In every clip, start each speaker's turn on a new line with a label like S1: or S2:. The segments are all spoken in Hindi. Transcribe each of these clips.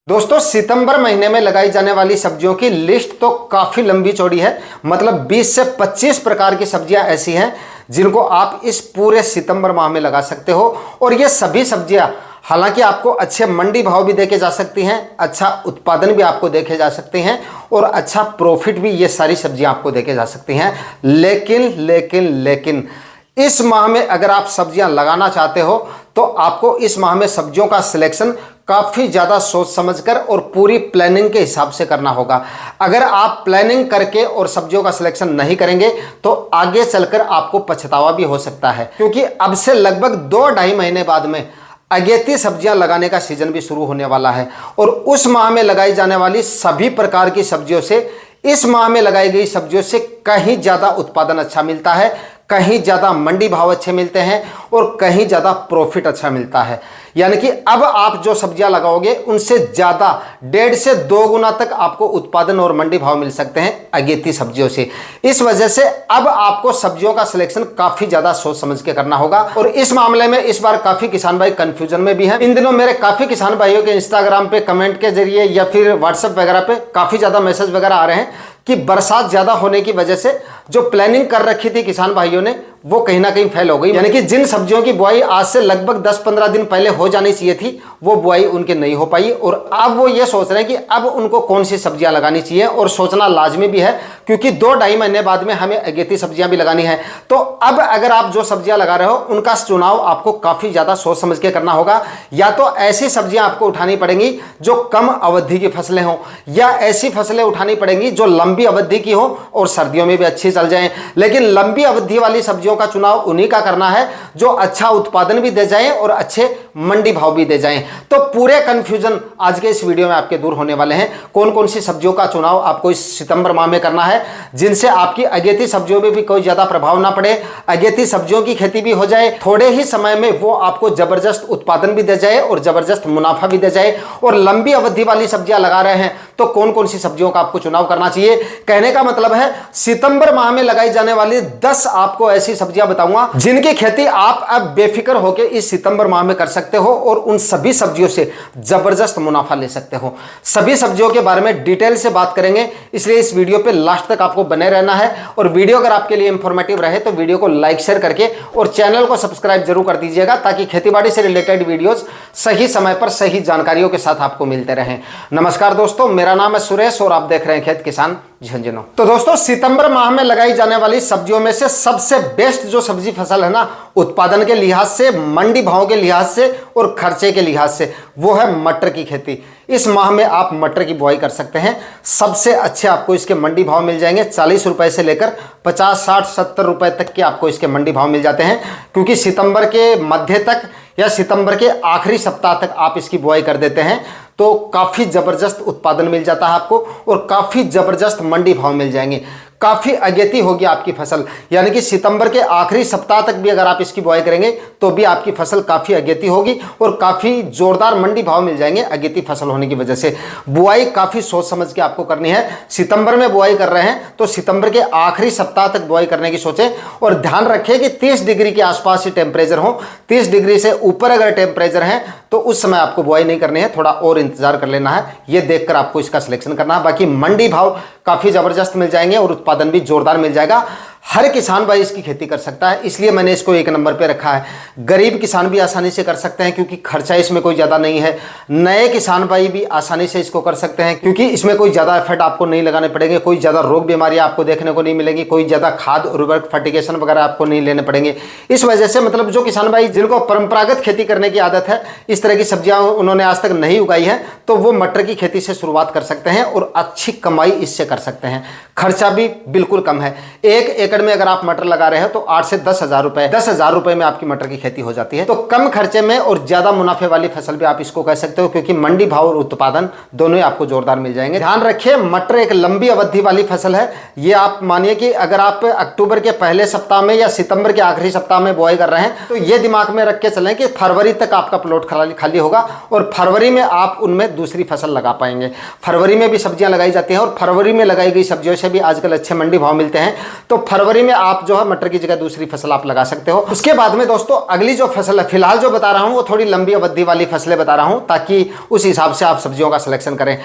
S1: दोस्तों, सितंबर महीने में लगाई जाने वाली सब्जियों की लिस्ट तो काफ़ी लंबी चौड़ी है। मतलब 20 से 25 प्रकार की सब्जियां ऐसी हैं जिनको आप इस पूरे सितंबर माह में लगा सकते हो। और ये सभी सब्जियां हालांकि आपको अच्छे मंडी भाव भी देके जा सकती हैं, अच्छा उत्पादन भी आपको देखे जा सकते हैं और अच्छा प्रॉफिट भी ये सारी सब्जियां आपको देके जा सकती हैं। लेकिन इस माह में अगर आप सब्जियां लगाना चाहते हो तो आपको इस माह में सब्जियों का सिलेक्शन काफ़ी ज़्यादा सोच समझकर और पूरी प्लानिंग के हिसाब से करना होगा। अगर आप प्लानिंग करके और सब्जियों का सिलेक्शन नहीं करेंगे तो आगे चलकर आपको पछतावा भी हो सकता है, क्योंकि अब से लगभग 2-2.5 महीने बाद में अगेती सब्जियां लगाने का सीजन भी शुरू होने वाला है। और उस माह में लगाई जाने वाली सभी प्रकार की सब्जियों से इस माह में लगाई गई सब्जियों से कहीं ज़्यादा उत्पादन अच्छा मिलता है, कहीं ज़्यादा मंडी भाव अच्छे मिलते हैं और कहीं ज़्यादा प्रॉफिट अच्छा मिलता है। यानी कि अब आप जो सब्जियां लगाओगे उनसे ज़्यादा 1.5 से 2 गुना तक आपको उत्पादन और मंडी भाव मिल सकते हैं अगेती सब्जियों से। इस वजह से अब आपको सब्जियों का सिलेक्शन काफ़ी ज़्यादा सोच समझ के करना होगा। और इस मामले में इस बार काफ़ी किसान भाई कंफ्यूजन में भी हैं। इन दिनों मेरे काफ़ी किसान भाइयों के इंस्टाग्राम पे कमेंट के जरिए या फिर व्हाट्सएप वगैरह पे काफ़ी ज़्यादा मैसेज वगैरह आ रहे हैं कि बरसात ज़्यादा होने की वजह से जो प्लानिंग कर रखी थी किसान भाइयों ने वो कहीं ना कहीं फेल हो गई। यानी कि जिन सब्जियों की बुआई आज से लगभग 10-15 दिन पहले हो जानी चाहिए थी वो बुआई उनकी नहीं हो पाई। और अब वो ये सोच रहे हैं कि अब उनको कौन सी सब्जियां लगानी चाहिए, और सोचना लाजमी भी है क्योंकि 2-2.5 महीने बाद में हमें अगेती सब्जियां भी लगानी है। तो अब अगर आप जो सब्जियां लगा रहे हो उनका चुनाव आपको काफ़ी ज़्यादा सोच समझ के करना होगा। या तो ऐसी सब्जियां आपको उठानी पड़ेंगी जो कम अवधि की फसलें हों, या ऐसी फसलें उठानी पड़ेंगी जो लंबी अवधि की हो और सर्दियों में भी अच्छी चल जाएं। लेकिन लंबी अवधि वाली सब्जियों का चुनाव उन्हीं का करना है जो अच्छा उत्पादन भी दे जाएं और अच्छे मंडी भाव भी दे जाएं। तो पूरे कंफ्यूजन आज के इस वीडियो में आपके दूर होने वाले हैं। कौन कौन सी सब्जियों का चुनाव आपको इस सितंबर माह में करना है जिनसे आपकी अगेती सब्जियों में भी कोई ज्यादा प्रभाव ना पड़े, अगेती सब्जियों की खेती भी हो जाए, थोड़े ही समय में वो आपको जबरदस्त उत्पादन भी दे जाए और जबरदस्त मुनाफा भी दे जाए। और लंबी अवधि वाली सब्जियां लगा रहे हैं तो कौन कौन सी सब्जियों का आपको चुनाव करना चाहिए। कहने का मतलब है सितंबर माह में लगाई जाने वाली 10 आपको ऐसी सब्जियां बताऊंगा जिनकी खेती आप अब बेफिक्र होकर इस सितंबर माह में कर सकते हो और उन सभी सब्जियों से जबरदस्त मुनाफा ले सकते हो। सभी सब्जियों के बारे में डिटेल से बात करेंगे, इसलिए इस वीडियो पे लास्ट तक आपको बने रहना है। और वीडियो अगर आपके लिए इंफॉर्मेटिव रहे तो वीडियो को लाइक शेयर करके और चैनल को सब्सक्राइब जरूर कर दीजिएगा ताकि खेतीबाड़ी से रिलेटेड वीडियोस सही समय पर सही जानकारियों के साथ आपको मिलते रहें। नमस्कार दोस्तों, मेरा नाम है सुरेश और आप देख रहे हैं खेत किसान झुंझुनू। तो दोस्तों, सितंबर माह में लगाई जाने वाली सब्जियों में से सबसे बेस्ट जो सब्जी फसल है ना, उत्पादन के लिहाज से, मंडी भाव के लिहाज से और खर्चे के लिहाज से, वो है मटर की खेती। इस माह में आप मटर की बुआई कर सकते हैं। सबसे अच्छे आपको इसके मंडी भाव मिल जाएंगे। 40 रुपए से लेकर 50, 60, 70 रुपए तक के आपको इसके मंडी भाव मिल जाते हैं, क्योंकि सितंबर के मध्य तक या सितंबर के आखिरी सप्ताह तक आप इसकी बुआई कर देते हैं तो काफ़ी ज़बरदस्त उत्पादन मिल जाता है आपको और काफ़ी ज़बरदस्त मंडी भाव मिल जाएंगे। काफ़ी अगेती होगी आपकी फसल। यानी कि सितंबर के आखिरी सप्ताह तक भी अगर आप इसकी बुआई करेंगे तो भी आपकी फसल काफ़ी अगेती होगी और काफ़ी ज़ोरदार मंडी भाव मिल जाएंगे अगेती फसल होने की वजह से। बुआई काफ़ी सोच समझ के आपको करनी है। सितंबर में बुआई कर रहे हैं तो सितंबर के आखिरी सप्ताह तक बुआई करने की सोचें और ध्यान रखें कि 30 डिग्री के आसपास ही टेम्परेचर हो। 30 डिग्री से ऊपर अगर टेम्परेचर है तो उस समय आपको बुआई नहीं करनी है, थोड़ा और इंतजार कर लेना है। ये देखकर आपको इसका सिलेक्शन करना है। बाकी मंडी भाव काफ़ी ज़बरदस्त मिल जाएंगे और उत्पादन भी जोरदार मिल जाएगा। हर किसान भाई इसकी खेती कर सकता है, इसलिए मैंने इसको 1 नंबर पे रखा है। गरीब किसान भी आसानी से कर सकते हैं क्योंकि खर्चा इसमें कोई ज़्यादा नहीं है। नए किसान भाई भी आसानी से इसको कर सकते हैं क्योंकि इसमें कोई ज़्यादा एफर्ट आपको नहीं लगाने पड़ेंगे, कोई ज़्यादा रोग बीमारियां आपको देखने को नहीं मिलेंगी, कोई ज़्यादा खाद उर्वरक फर्टिगेशन वगैरह आपको नहीं लेने पड़ेंगे। इस वजह से मतलब जो किसान भाई जिनको परंपरागत खेती करने की आदत है, इस तरह की सब्जियाँ उन्होंने आज तक नहीं उगाई है, तो वो मटर की खेती से शुरुआत कर सकते हैं और अच्छी कमाई इससे कर सकते हैं। खर्चा भी बिल्कुल कम है। 1 एकड़ में अगर आप मटर लगा रहे हो तो 8 से 10,000 रुपए, 10,000 रुपए में आपकी मटर की खेती हो जाती है। तो कम खर्चे में और ज्यादा मुनाफे वाली फसल भी आप इसको कह सकते हो क्योंकि मंडी भाव और उत्पादन दोनों ही आपको जोरदार मिल जाएंगे। ध्यान रखिए, मटर एक लंबी अवधि वाली फसल है। ये आप मानिए कि अगर आप अक्टूबर के पहले सप्ताह में या सितंबर के आखिरी सप्ताह में बुआई कर रहे हैं तो ये दिमाग में रख के चलें कि फरवरी तक आपका प्लॉट खाली होगा और फरवरी में आप उनमें दूसरी फसल लगा पाएंगे। फरवरी में भी सब्जियां लगाई जाती हैं और फरवरी में लगाई गई सब्जियों से भी आजकल अच्छे मंडी भाव मिलते हैं। तो फरवरी में आप जो है मटर की जगह दूसरी फसल आप लगा सकते हो। उसके बाद में दोस्तों अगली जो फसल है, फिलहाल जो बता रहा हूं वो थोड़ी लंबी अवधि वाली फसलें बता रहा हूं ताकि उस हिसाब से आप सब्जियों का सिलेक्शन करें।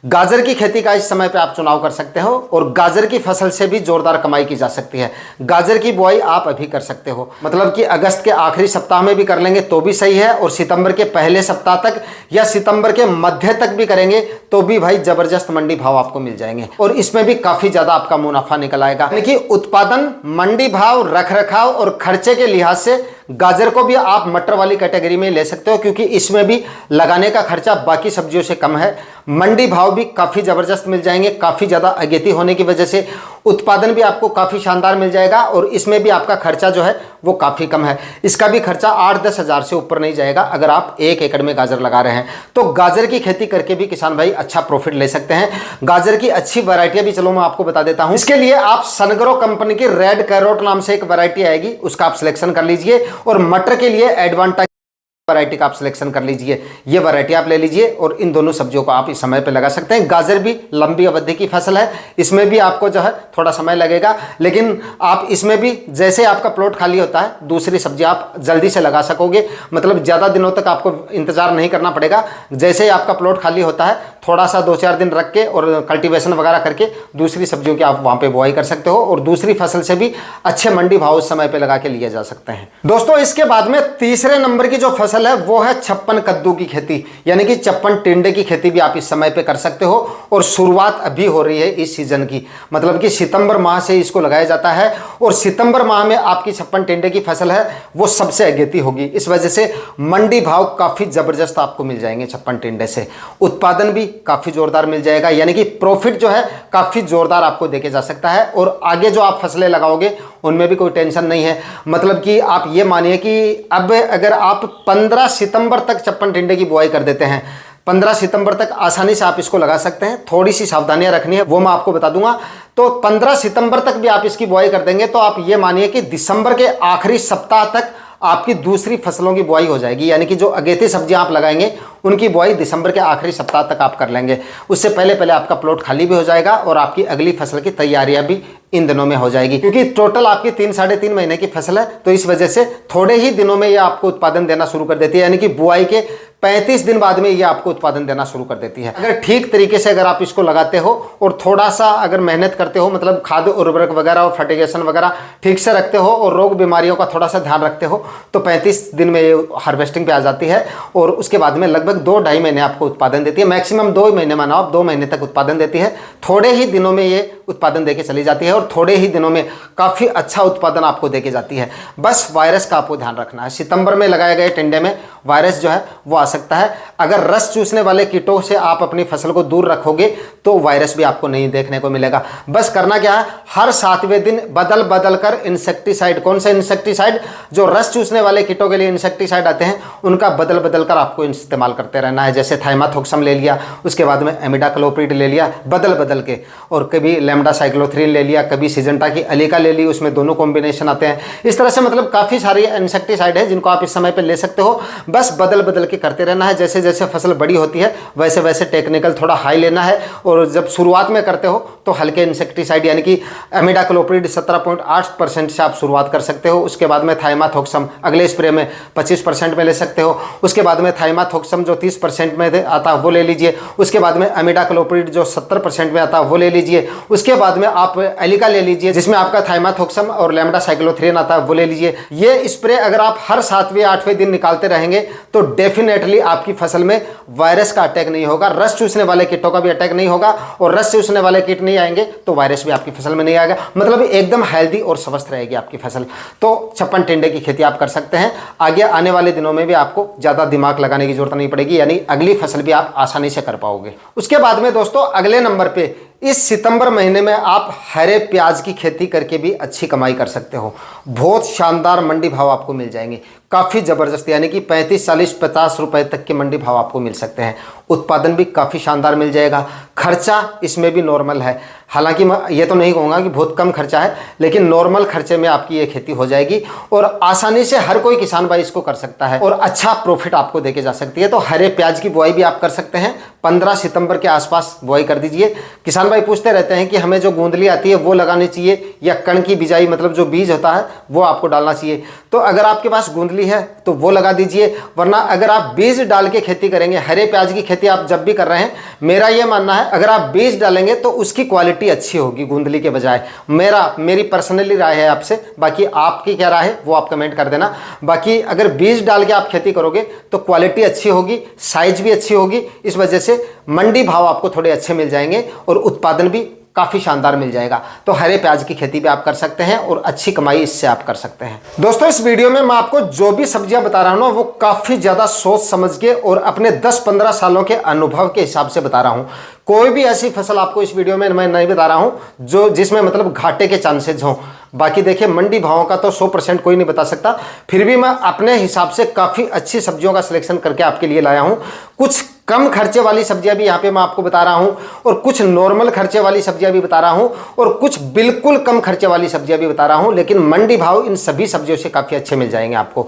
S1: गाजर की खेती का इस समय पे आप चुनाव कर सकते हो और गाजर की फसल से भी जोरदार कमाई की जा सकती है। गाजर की बुआई आप अभी कर सकते हो, मतलब कि अगस्त के आखिरी सप्ताह में भी कर लेंगे तो भी सही है, और सितंबर के पहले सप्ताह तक या सितंबर के मध्य तक भी करेंगे तो भी भाई जबरदस्त मंडी भाव आपको मिल जाएंगे और इसमें भी काफी ज्यादा आपका मुनाफा निकल आएगा। यानी कि उत्पादन, मंडी भाव, रखरखाव और खर्चे के लिहाज से गाजर को भी आप मटर वाली कैटेगरी में ले सकते हो, क्योंकि इसमें भी लगाने का खर्चा बाकी सब्जियों से कम है। मंडी भाव भी काफी जबरदस्त मिल जाएंगे, काफी ज्यादा अगेती होने की वजह से उत्पादन भी आपको काफी शानदार मिल जाएगा और इसमें भी आपका खर्चा जो है वो काफी कम है। इसका भी खर्चा 8-10 हज़ार से ऊपर नहीं जाएगा अगर आप 1 एकड़ में गाजर लगा रहे हैं। तो गाजर की खेती करके भी किसान भाई अच्छा प्रॉफिट ले सकते हैं। गाजर की अच्छी वैरायटियां भी चलो मैं आपको बता देता हूं। इसके लिए आप सनग्रो कंपनी की रेड कैरोट नाम से एक वैरायटी आएगी, उसका आप सिलेक्शन कर लीजिए, और मटर के लिए एडवांटा वैरायटी का आप सिलेक्शन कर लीजिए। ये वैरायटी आप ले लीजिए और इन दोनों सब्जियों को आप इस समय पे लगा सकते हैं। गाजर भी लंबी अवधि की फसल है, इसमें भी आपको जो है थोड़ा समय लगेगा, लेकिन आप इसमें भी जैसे आपका प्लॉट खाली होता है दूसरी सब्जी आप जल्दी से लगा सकोगे, मतलब ज़्यादा दिनों तक आपको इंतजार नहीं करना पड़ेगा। जैसे ही आपका प्लॉट खाली होता है थोड़ा सा 2-4 दिन रख के और कल्टीवेशन वगैरह करके दूसरी सब्जियों की आप वहाँ पे बुआई कर सकते हो और दूसरी फसल से भी अच्छे मंडी भाव उस समय पे लगा के लिए जा सकते हैं। दोस्तों इसके बाद में तीसरे नंबर की जो फसल है वो है छप्पन कद्दू की खेती, यानी कि छप्पन टिंडे की खेती भी आप इस समय पे कर सकते हो और शुरुआत अभी हो रही है इस सीजन की, मतलब कि सितंबर माह से इसको लगाया जाता है और सितंबर माह में आपकी छप्पन टिंडे की फसल है वो सबसे अगेती होगी। इस वजह से मंडी भाव काफी जबरदस्त आपको मिल जाएंगे छप्पन टिंडे से, उत्पादन भी काफी जोरदार मिल जाएगा, यानी कि प्रॉफिट जो है काफी जोरदार आपको देके जा सकता है। और आगे जो आप फसलें लगाओगे उनमें भी कोई टेंशन नहीं है, मतलब कि आप ये मानिए कि अब अगर आप 15 सितंबर तक छप्पन टिंडे की बुआई कर देते हैं, 15 सितंबर तक आसानी से आप इसको लगा सकते हैं। थोड़ी सी सावधानियां रखनी है वो मैं आपको बता दूंगा। तो 15 सितंबर तक भी आप इसकी बुआई कर देंगे तो आप ये मानिए कि दिसंबर के आखिरी सप्ताह तक आपकी दूसरी फसलों की बुआई हो जाएगी, यानी कि जो अगेती सब्जियां आप लगाएंगे उनकी बुआई दिसंबर के आखिरी सप्ताह तक आप कर लेंगे। उससे पहले पहले आपका प्लॉट खाली भी हो जाएगा और आपकी अगली फसल की तैयारियां भी इन दिनों में हो जाएगी, क्योंकि टोटल आपकी 3-3.5 महीने की फसल है, तो इस वजह से थोड़े ही दिनों में ये आपको उत्पादन देना शुरू कर देती है, यानी कि बुआई के 35 दिन बाद में ये आपको उत्पादन देना शुरू कर देती है। अगर ठीक तरीके से अगर आप इसको लगाते हो और थोड़ा सा अगर मेहनत करते हो, मतलब खाद उर्वरक वगैरह और फर्टिलाइजेशन वगैरह ठीक से रखते हो और रोग बीमारियों का थोड़ा सा ध्यान रखते हो तो 35 दिन में ये हार्वेस्टिंग पे आ जाती है और उसके बाद में लगभग 2-2.5 महीने आपको उत्पादन देती है, मैक्सिमम 2 महीने मानो आप, 2 महीने तक उत्पादन देती है। थोड़े ही दिनों में ये उत्पादन देके चली जाती है और थोड़े ही दिनों में काफ़ी अच्छा उत्पादन आपको देके जाती है। बस वायरस का आपको ध्यान रखना है। सितंबर में लगाए गए टिंडे में वायरस जो है वो आ सकता है। अगर रस चूसने वाले कीटों से आप अपनी फसल को दूर रखोगे तो वायरस भी आपको नहीं देखने को मिलेगा। बस करना क्या है, हर 7वें दिन बदल बदल कर इंसेक्टिसाइड, कौन सा इंसेक्टिसाइड, जो रस चूसने वाले कीटों के लिए इंसेक्टिसाइड आते हैं उनका बदल बदल कर आपको इस्तेमाल करते रहना है। जैसे थाइमाथोक्सम ले लिया, उसके बाद में एमिडाक्लोप्रिड ले लिया बदल बदल के, और कभी लैम्डा साइक्लोथ्रिन ले लिया, कभी सिजेंटा की अलीका ले ली, उसमें दोनों कॉम्बिनेशन आते हैं। इस तरह से मतलब काफ़ी सारी इंसेक्टिसाइड है जिनको आप इस समय पर ले सकते हो। बस बदल बदल के करते रहना है। जैसे जैसे फसल बड़ी होती है वैसे वैसे टेक्निकल थोड़ा हाई लेना है और जब शुरुआत में करते हो तो हल्के इंसेक्टिसाइड यानी कि एमिडाक्लोप्रिड 17.8% से आप शुरुआत कर सकते हो। उसके बाद में थाइमाथोक्सम अगले स्प्रे में 25% में ले सकते हो। उसके बाद में थाइमाथोक्सम जो 30% में आता है वो ले लीजिए। उसके बाद में एमिडाक्लोप्रिड जो 70% में आता है वो ले लीजिए। उसके बाद में आप एलिका ले लीजिए जिसमें आपका थाइमाथोक्सम और लैम्डा साइक्लोथ्रिन आता है वो ले लीजिए। ये स्प्रे अगर आप हर 7वें-8वें दिन निकालते रहेंगे तो डेफिनेटली आपकी फसल में वायरस का अटैक नहीं होगा, रस चूसने वाले कीटों का भी अटैक नहीं होगा, और रस चूसने वाले कीट नहीं आएंगे तो वायरस भी आपकी फसल में नहीं आएगा। मतलब एकदम हेल्दी और स्वस्थ रहेगी आपकी फसल। तो छप्पन टिंडे की खेती आप कर सकते हैं। आगे आने वाले दिनों में भी आपको ज़्यादा दिमाग लगाने की जरूरत नहीं पड़ेगी, यानी अगली फसल भी आप आसानी से कर पाओगे। उसके बाद में दोस्तों अगले नंबर पे इस सितंबर महीने में आप हरे प्याज की खेती करके भी अच्छी कमाई कर सकते हो। बहुत शानदार मंडी भाव आपको मिल जाएंगे, काफ़ी ज़बरदस्त, यानी कि 35, 40, 50 रुपए तक के मंडी भाव आपको मिल सकते हैं। उत्पादन भी काफ़ी शानदार मिल जाएगा, खर्चा इसमें भी नॉर्मल है। हालांकि मैं ये तो नहीं कहूँगा कि बहुत कम खर्चा है, लेकिन नॉर्मल खर्चे में आपकी ये खेती हो जाएगी और आसानी से हर कोई किसान भाई इसको कर सकता है और अच्छा प्रॉफिट आपको देके जा सकती है। तो हरे प्याज की बुआई भी आप कर सकते हैं। 15 सितंबर के आसपास बुआई कर दीजिए। किसान भाई पूछते रहते हैं कि हमें जो गोंदली आती है वो लगानी चाहिए या कण की बिजाई, मतलब जो बीज होता है वो आपको डालना चाहिए। तो अगर आपके पास गोंदली है तो वो लगा दीजिए, वरना अगर आप बीज डाल के खेती करेंगे, हरे प्याज की खेती आप जब भी कर रहे हैं, मेरा ये मानना है अगर आप बीज डालेंगे तो उसकी क्वालिटी अच्छी होगी गोंदली के बजाय। मेरी पर्सनली राय है आपसे, बाकी आपकी क्या राय है वो आप कमेंट कर देना। बाकी अगर बीज डाल के आप खेती करोगे तो क्वालिटी अच्छी होगी, साइज भी अच्छी होगी, इस वजह से मंडी भाव आपको थोड़े अच्छे मिल जाएंगे और उत्पादन भी काफ़ी शानदार मिल जाएगा। तो हरे प्याज की खेती भी आप कर सकते हैं और अच्छी कमाई इससे आप कर सकते हैं। दोस्तों इस वीडियो में मैं आपको जो भी सब्जियां बता रहा हूं ना वो काफ़ी ज़्यादा सोच समझ के और अपने 10-15 सालों के अनुभव के हिसाब से बता रहा हूं। कोई भी ऐसी फसल आपको इस वीडियो में मैं नहीं बता रहा हूं जिसमें मतलब घाटे के चांसेज हों। बाकी देखिए मंडी भावों का तो 100% कोई नहीं बता सकता, फिर भी मैं अपने हिसाब से काफ़ी अच्छी सब्जियों का सिलेक्शन करके आपके लिए लाया हूँ। कुछ कम खर्चे वाली सब्जियां भी यहाँ पे मैं आपको बता रहा हूँ और कुछ नॉर्मल खर्चे वाली सब्जियां भी बता रहा हूँ और कुछ बिल्कुल कम खर्चे वाली सब्जियां भी बता रहा हूँ, लेकिन मंडी भाव इन सभी सब्जियों से काफ़ी अच्छे मिल जाएंगे आपको।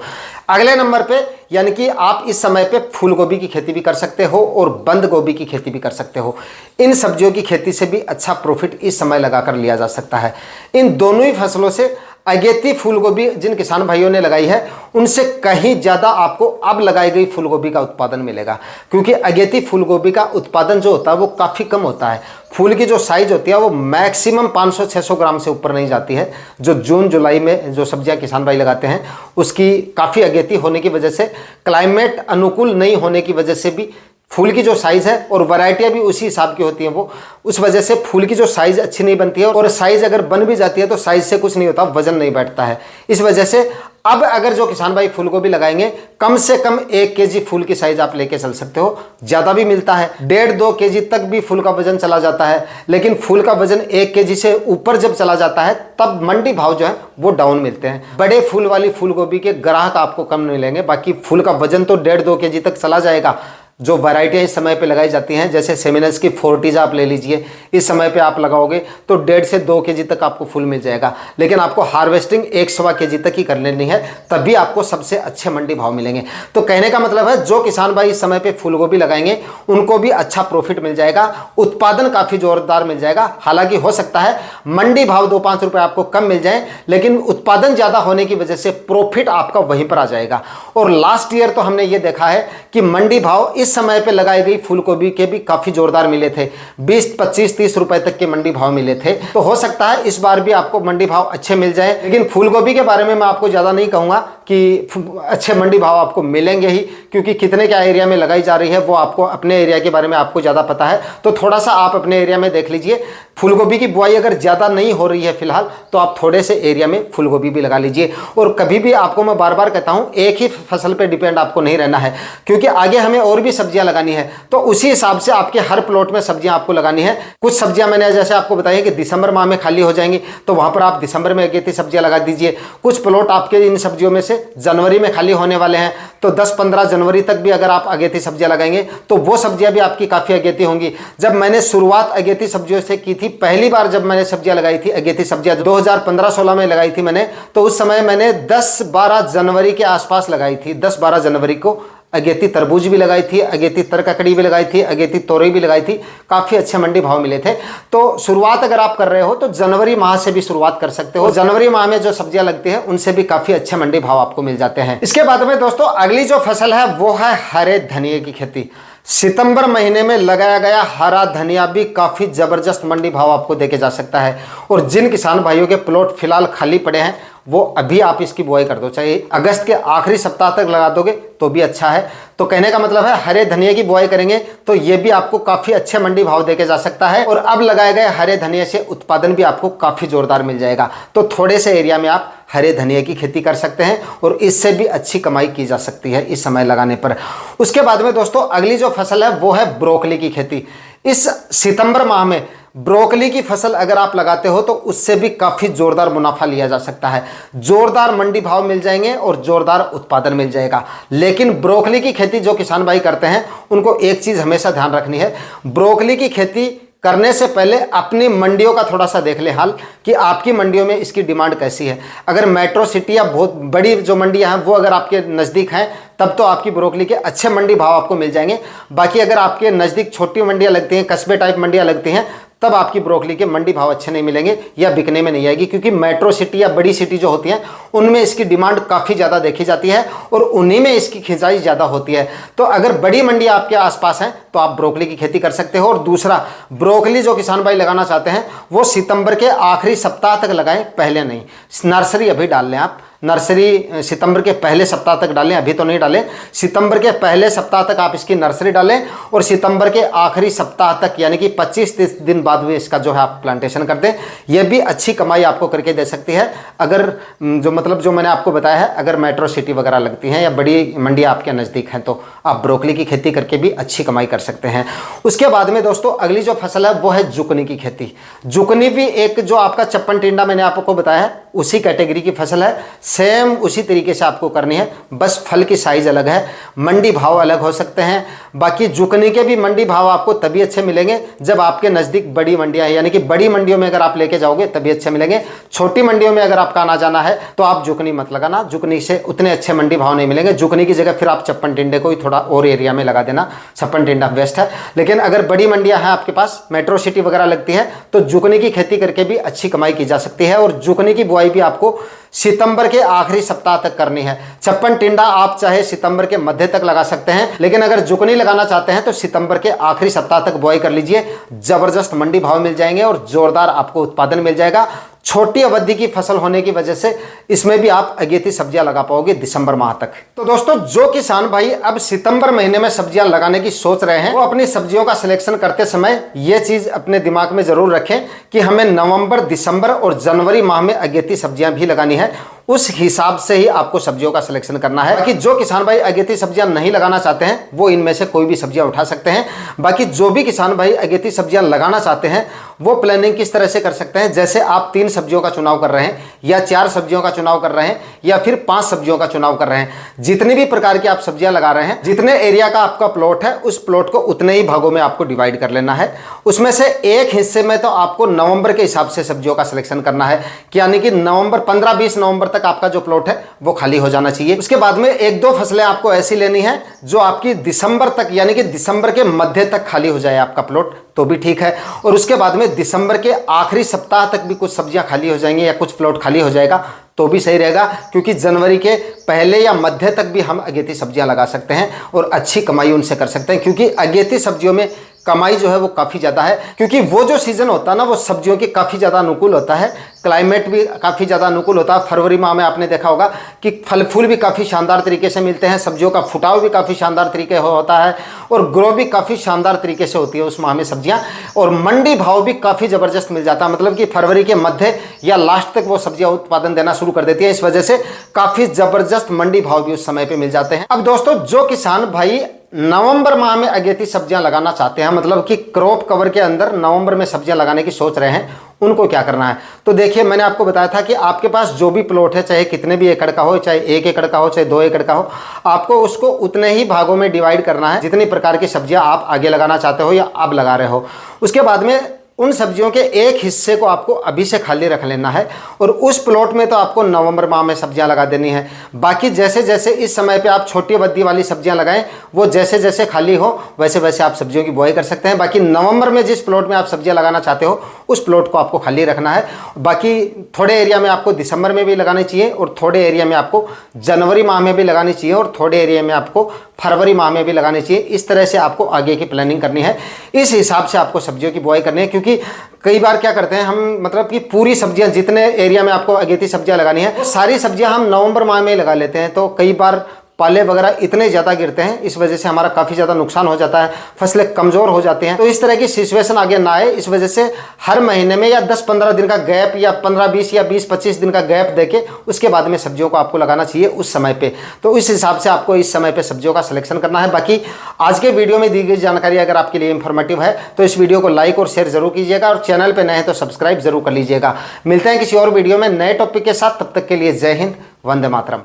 S1: अगले नंबर पे यानी कि आप इस समय पे फूल गोभी की खेती भी कर सकते हो और बंद गोभी की खेती भी कर सकते हो। इन सब्जियों की खेती से भी अच्छा प्रॉफिट इस समय लगाकर लिया जा सकता है। इन दोनों ही फसलों से अगेती फूल गोभी जिन किसान भाइयों ने लगाई है उनसे कहीं ज़्यादा आपको अब लगाई गई फूल गोभी का उत्पादन मिलेगा, क्योंकि अगेती फूल गोभी का उत्पादन जो होता है वो काफ़ी कम होता है। फूल की जो साइज होती है वो मैक्सिमम 500-600 ग्राम से ऊपर नहीं जाती है। जो जून जुलाई में जो सब्जियां किसान भाई लगाते हैं उसकी काफ़ी अगेती होने की वजह से, क्लाइमेट अनुकूल नहीं होने की वजह से भी फूल की जो साइज़ है और वैरायटियाँ भी उसी हिसाब की होती हैं, वो उस वजह से फूल की जो साइज़ अच्छी नहीं बनती है और साइज़ अगर बन भी जाती है तो साइज़ से कुछ नहीं होता, वजन नहीं बैठता है। इस वजह से अब अगर जो किसान भाई फूल गोभी लगाएंगे कम से कम 1 केजी फूल की साइज आप लेके चल सकते हो। ज़्यादा भी मिलता है, 1.5-2 केजी तक भी फूल का वजन चला जाता है, लेकिन फूल का वजन 1 केजी से ऊपर जब चला जाता है तब मंडी भाव जो है वो डाउन मिलते हैं। बड़े फूल वाली फूल गोभी के ग्राहक आपको कम मिलेंगे, बाकी फूल का वजन तो 1.5-2 केजी तक चला जाएगा। जो वैरायटियाँ इस समय पे लगाई जाती हैं जैसे सेमिनस की फोर्टीज आप ले लीजिए, इस समय पे आप लगाओगे तो 1.5 से 2 केजी तक आपको फूल मिल जाएगा, लेकिन आपको हार्वेस्टिंग 1-1.25 केजी तक ही कर लेनी है, तभी आपको सबसे अच्छे मंडी भाव मिलेंगे। तो कहने का मतलब है जो किसान भाई इस समय पे फूल गोभी लगाएंगे उनको भी अच्छा प्रॉफिट मिल जाएगा, उत्पादन काफ़ी जोरदार मिल जाएगा। हालांकि हो सकता है मंडी भाव 2-5 रुपये आपको कम मिल जाए, लेकिन उत्पादन ज़्यादा होने की वजह से प्रॉफिट आपका वहीं पर आ जाएगा। और लास्ट ईयर तो हमने ये देखा है कि मंडी भाव इस समय पे लगाई गई फूल गोभी के भी काफी जोरदार मिले थे, 20, 25, 30 रुपए तक के मंडी भाव मिले थे। तो हो सकता है इस बार भी आपको मंडी भाव अच्छे मिल जाए, लेकिन फूल गोभी के बारे में मैं आपको ज्यादा नहीं कहूंगा कि अच्छे मंडी भाव आपको मिलेंगे ही, क्योंकि कितने क्या एरिया में लगाई जा रही है वो आपको अपने एरिया के बारे में आपको ज़्यादा पता है। तो थोड़ा सा आप अपने एरिया में देख लीजिए। फूल गोभी की बुआई अगर ज़्यादा नहीं हो रही है फिलहाल तो आप थोड़े से एरिया में फूल गोभी भी लगा लीजिए। और कभी भी आपको मैं बार बार कहता हूँ एक ही फसल पे डिपेंड आपको नहीं रहना है, क्योंकि आगे हमें और भी सब्जियां लगानी है, तो उसी हिसाब से आपके हर प्लॉट में सब्जियां आपको लगानी है। कुछ सब्जियां मैंने जैसे आपको बताया कि दिसंबर माह में खाली हो जाएंगी, तो वहां पर आप दिसंबर में अगेती सब्जियां लगा दीजिए। कुछ प्लॉट आपके इन सब्जियों में से जनवरी में खाली होने वाले हैं, तो 10-15 जनवरी तक भी अगर आप अगेती सब्जियां लगाएंगे तो वो सब्जियां भी आपकी काफ़ी अगेती होंगी। जब मैंने शुरुआत अगेती सब्जियों से की थी, पहली बार जब मैंने सब्जियां लगाई थी अगेती सब्जियां 2015-16 में लगाई थी मैंने, तो उस समय मैंने 10-12 जनवरी के आसपास लगाई थी। 10-12 जनवरी को अगेती तरबूज भी लगाई थी, अगेती तरककड़ी भी लगाई थी, अगेती तोरई भी लगाई थी। काफ़ी अच्छे मंडी भाव मिले थे। तो शुरुआत अगर आप कर रहे हो तो जनवरी माह से भी शुरुआत कर सकते हो। जनवरी माह में जो सब्जियां लगती हैं उनसे भी काफ़ी अच्छे मंडी भाव आपको मिल जाते हैं। इसके बाद में दोस्तों अगली जो फसल है वो है हरे धनिए की खेती। सितंबर महीने में लगाया गया हरा धनिया भी काफ़ी ज़बरदस्त मंडी भाव आपको देके जा सकता है। और जिन किसान भाइयों के प्लॉट फिलहाल खाली पड़े हैं वो अभी आप इसकी बुआई कर दो, चाहे अगस्त के आखिरी सप्ताह तक लगा दोगे तो भी अच्छा है। तो कहने का मतलब है हरे धनिया की बुआई करेंगे तो ये भी आपको काफ़ी अच्छे मंडी भाव देके जा सकता है। और अब लगाए गए हरे धनिया से उत्पादन भी आपको काफ़ी जोरदार मिल जाएगा। तो थोड़े से एरिया में आप हरे धनिया की खेती कर सकते हैं और इससे भी अच्छी कमाई की जा सकती है इस समय लगाने पर। उसके बाद में दोस्तों अगली जो फसल है वो है ब्रोकली की खेती। इस सितंबर माह में ब्रोकली की फसल अगर आप लगाते हो तो उससे भी काफ़ी ज़ोरदार मुनाफा लिया जा सकता है। ज़ोरदार मंडी भाव मिल जाएंगे और ज़ोरदार उत्पादन मिल जाएगा। लेकिन ब्रोकली की खेती जो किसान भाई करते हैं उनको एक चीज़ हमेशा ध्यान रखनी है, ब्रोकली की खेती करने से पहले अपनी मंडियों का थोड़ा सा देख ले हाल कि आपकी मंडियों में इसकी डिमांड कैसी है। अगर मेट्रो सिटी या बहुत बड़ी जो मंडियां हैं वो अगर आपके नज़दीक हैं तब तो आपकी ब्रोकली के अच्छे मंडी भाव आपको मिल जाएंगे। बाकी अगर आपके नज़दीक छोटी मंडियां लगती हैं, कस्बे टाइप मंडियां लगती हैं, तब आपकी ब्रोकली के मंडी भाव अच्छे नहीं मिलेंगे या बिकने में नहीं आएगी, क्योंकि मेट्रो सिटी या बड़ी सिटी जो होती हैं उनमें इसकी डिमांड काफ़ी ज़्यादा देखी जाती है और उन्हीं में इसकी खिंचाई ज़्यादा होती है। तो अगर बड़ी मंडी आपके आसपास हैं तो आप ब्रोकली की खेती कर सकते हो। और दूसरा, ब्रोकली जो किसान भाई लगाना चाहते हैं वो सितंबर के आखिरी सप्ताह तक लगाएं, पहले नहीं। नर्सरी अभी डाल लें आप, नर्सरी सितंबर के पहले सप्ताह तक डालें, अभी तो नहीं डालें। सितंबर के पहले सप्ताह तक आप इसकी नर्सरी डालें और सितंबर के आखिरी सप्ताह तक यानी कि 25-30 दिन बाद भी इसका जो है आप प्लांटेशन कर दें। यह भी अच्छी कमाई आपको करके दे सकती है। अगर जो मैंने आपको बताया है, अगर मेट्रो सिटी वगैरह लगती हैं या बड़ी मंडियाँ आपके नज़दीक हैं तो आप ब्रोकली की खेती करके भी अच्छी कमाई कर सकते हैं। उसके बाद में दोस्तों अगली जो फसल है वो है जुकनी की खेती। जुकनी भी एक जो आपका चप्पन टिंडा मैंने आपको बताया है उसी कैटेगरी की फसल है। सेम उसी तरीके से आपको करनी है, बस फल की साइज अलग है, मंडी भाव अलग हो सकते हैं। बाकी जुकनी के भी मंडी भाव आपको तभी अच्छे मिलेंगे जब आपके नज़दीक बड़ी मंडियां हैं, यानी कि बड़ी मंडियों में अगर आप लेके जाओगे तभी अच्छे मिलेंगे। छोटी मंडियों में अगर आपका आना जाना है तो आप जुकनी मत लगाना, जुकनी से उतने अच्छे मंडी भाव नहीं मिलेंगे। जुकनी की जगह फिर आप चप्पन टिंडे को ही थोड़ा और एरिया में लगा देना, चप्पन टिंडा बेस्ट है। लेकिन अगर बड़ी मंडियां हैं आपके पास, मेट्रो सिटी वगैरह लगती है, तो जुकनी की खेती करके भी अच्छी कमाई की जा सकती है। और जुकनी की बुआई भी आपको सितंबर के आखिरी सप्ताह तक करनी है। चप्पन टिंडा आप चाहे सितंबर के मध्य तक लगा सकते हैं, लेकिन अगर जुकनी लगाना चाहते हैं तो सितंबर के आखिरी सप्ताह तक बुआई कर लीजिए। जबरदस्त मंडी भाव मिल जाएंगे और जोरदार आपको उत्पादन मिल जाएगा। छोटी अवधि की फसल होने की वजह से इसमें भी आप अगेती सब्जियां लगा पाओगे दिसंबर माह तक। तो दोस्तों जो किसान भाई अब सितंबर महीने में सब्जियां लगाने की सोच रहे हैं वो अपनी सब्जियों का सिलेक्शन करते समय ये चीज अपने दिमाग में जरूर रखें कि हमें नवंबर, दिसंबर और जनवरी माह में अगेती सब्जियां भी लगानी है। उस हिसाब से ही आपको सब्जियों का सिलेक्शन करना है। बाकी जो किसान भाई अगेती सब्जियां नहीं लगाना चाहते हैं वो इनमें से कोई भी सब्जियां उठा सकते हैं। बाकी जो भी किसान भाई अगेती सब्जियां लगाना चाहते हैं वो प्लानिंग किस तरह से कर सकते हैं, जैसे आप 3 सब्जियों का चुनाव कर रहे हैं या 4 सब्जियों का चुनाव कर रहे हैं या फिर 5 सब्जियों का चुनाव कर रहे हैं, जितनी भी प्रकार की आप सब्जियां लगा रहे हैं, जितने एरिया का आपका प्लॉट है उस प्लॉट को उतने ही भागों में आपको डिवाइड कर लेना है। उसमें से एक हिस्से में तो आपको नवंबर के हिसाब से सब्जियों का सिलेक्शन करना है, यानी कि नवंबर 15-20 नवंबर तक आपका जो प्लॉट है वो खाली हो जाना चाहिए। उसके बाद में 1-2 फसलें आपको ऐसी लेनी है जो आपकी दिसंबर तक यानी कि दिसंबर के मध्य तक खाली हो जाए आपका प्लॉट तो भी ठीक है। और उसके बाद में दिसंबर के आखिरी सप्ताह तक भी कुछ सब्जियां खाली हो जाएंगी या कुछ प्लॉट खाली हो जाएगा तो भी सही रहेगा, क्योंकि जनवरी के पहले या मध्य तक भी हम अगेती सब्जियां लगा सकते हैं और अच्छी कमाई उनसे कर सकते हैं। क्योंकि अगेती सब्जियों में कमाई जो है वो काफ़ी ज़्यादा है, क्योंकि वो जो सीज़न होता है ना वो सब्जियों के काफ़ी ज़्यादा अनुकूल होता है, क्लाइमेट भी काफ़ी ज़्यादा अनुकूल होता है। फरवरी माह में आपने देखा होगा कि फल फूल भी काफ़ी शानदार तरीके से मिलते हैं, सब्जियों का फुटाव भी काफ़ी शानदार तरीके होता है और ग्रो भी काफ़ी शानदार तरीके से होती है उस माह में सब्जियां, और मंडी भाव भी काफ़ी ज़बरदस्त मिल जाता है। मतलब कि फरवरी के मध्य या लास्ट तक वो सब्जियां उत्पादन देना शुरू कर देती है, इस वजह से काफ़ी ज़बरदस्त मंडी भाव भी उस समय पर मिल जाते हैं। अब दोस्तों जो किसान भाई नवंबर माह में अगेती सब्जियां लगाना चाहते हैं, मतलब कि क्रॉप कवर के अंदर नवंबर में सब्जियां लगाने की सोच रहे हैं, उनको क्या करना है। तो देखिए मैंने आपको बताया था कि आपके पास जो भी प्लॉट है, चाहे कितने भी एकड़ का हो, चाहे 1 एकड़ का हो, चाहे 2 एकड़ का हो, आपको उसको उतने ही भागों में डिवाइड करना है जितनी प्रकार की सब्जियां आप आगे लगाना चाहते हो या आप लगा रहे हो। उसके बाद में उन सब्जियों के एक हिस्से को आपको अभी से खाली रख लेना है और उस प्लॉट में तो आपको नवंबर माह में सब्जियां लगा देनी है। बाकी जैसे जैसे इस समय पे आप छोटी अवधि वाली सब्जियां लगाएं, वो जैसे जैसे खाली हो वैसे वैसे आप सब्जियों की बुआई कर सकते हैं। बाकी नवंबर में जिस प्लॉट में आप सब्जियां लगाना चाहते हो उस प्लॉट को आपको खाली रखना है। बाकी थोड़े एरिया में आपको दिसंबर में भी लगानी चाहिए और थोड़े एरिया में आपको जनवरी माह में भी लगानी चाहिए और थोड़े एरिया में आपको फरवरी माह में भी लगानी चाहिए। इस तरह से आपको आगे की प्लानिंग करनी है, इस हिसाब से आपको सब्जियों की बुआई करनी है। क्योंकि कई बार क्या करते हैं हम, मतलब कि पूरी सब्जियां जितने एरिया में आपको अगेती सब्जियां लगानी है वो सारी सब्जियां हम नवंबर माह में लगा लेते हैं, तो कई बार पाले वगैरह इतने ज़्यादा गिरते हैं, इस वजह से हमारा काफ़ी ज़्यादा नुकसान हो जाता है, फसलें कमज़ोर हो जाती हैं। तो इस तरह की सिचुएशन आगे ना आए, इस वजह से हर महीने में या 10-15 दिन का गैप या 15-20 या 20-25 दिन का गैप देके उसके बाद में सब्जियों को आपको लगाना चाहिए उस समय पे। तो इस हिसाब से आपको इस समय पे सब्जियों का सिलेक्शन करना है। बाकी आज के वीडियो में दी गई जानकारी अगर आपके लिए इंफॉर्मेटिव है तो इस वीडियो को लाइक और शेयर जरूर कीजिएगा और चैनल पर नए हैं तो सब्सक्राइब जरूर कर लीजिएगा। मिलते हैं किसी और वीडियो में नए टॉपिक के साथ, तब तक के लिए जय हिंद, वंदे मातरम।